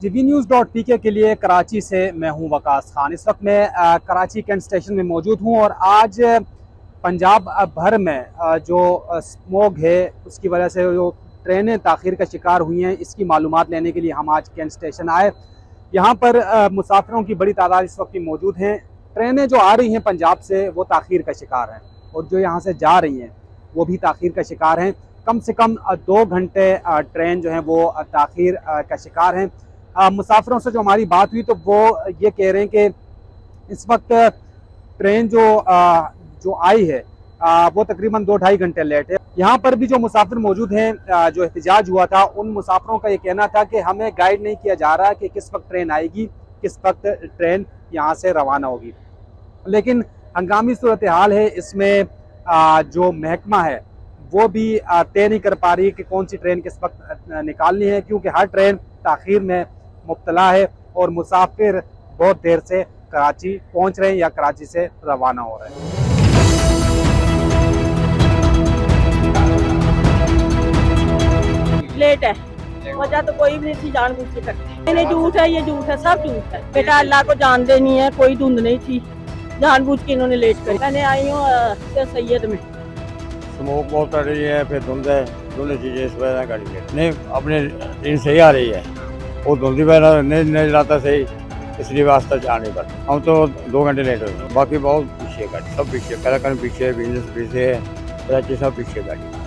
GBnews.pk के लिए कराची से मैं हूं वकास खान। इस वक्त मैं कराची कैंट स्टेशन में मौजूद हूं और आज पंजाब भर में जो स्मोग है उसकी वजह से जो ट्रेनें ताख़ीर का शिकार हुई हैं, इसकी मालूमात लेने के लिए हम आज कैंट स्टेशन आए। यहाँ पर मुसाफिरों की बड़ी तादाद इस वक्त मौजूद हैं। ट्रेनें जो आ रही हैं पंजाब से वो ताख़ीर का शिकार हैं और जो यहाँ से जा रही हैं वो भी ताख़ीर का शिकार हैं। कम से कम 2 घंटे ट्रेन जो है वो ताख़ीर का शिकार हैं। मुसाफिरों से जो हमारी बात हुई तो वो ये कह रहे हैं कि इस वक्त ट्रेन जो आई है वो तकरीबन 2-2.5 घंटे लेट है। यहाँ पर भी जो मुसाफिर मौजूद हैं, जो एहतजाज हुआ था, उन मुसाफिरों का ये कहना था कि हमें गाइड नहीं किया जा रहा कि किस वक्त ट्रेन आएगी, किस वक्त ट्रेन यहाँ से रवाना होगी। लेकिन हंगामी सूरत हाल है, इसमें जो महकमा है वो भी तय नहीं कर पा रही कि कौन सी ट्रेन किस वक्त निकालनी है, क्योंकि हर ट्रेन ताख़ीर में मुब्तला है और मुसाफिर बहुत देर से कराची पहुंच रहे हैं या कराची से रवाना हो रहे हैं। लेट है, वजह तो कोई भी नहीं थी, जानबूझ के करते। ये झूठ है, ये झूठ है, सब झूठ है। बेटा अल्लाह को जानते नहीं है, कोई धुंध नहीं थी, जानबूझ के इन्होंने लेट करी। मैंने आई हूँ सैयद में, स्मोक बहुत कर रही है, फिर धुंध है, दोनों चीजें इस वजह गाड़ी है। नहीं, अपने दिन सही आ रही है, वो धुंधी वजह नहीं लाता सही, इसलिए वास्ता जा नहीं पाता। हम तो 2 घंटे लेट हो गए, बाकी बहुत पीछे गाड़ी, सब पीछे, कलाकन पीछे, बिजनेस पीछे, कराची सब पीछे गाड़ी।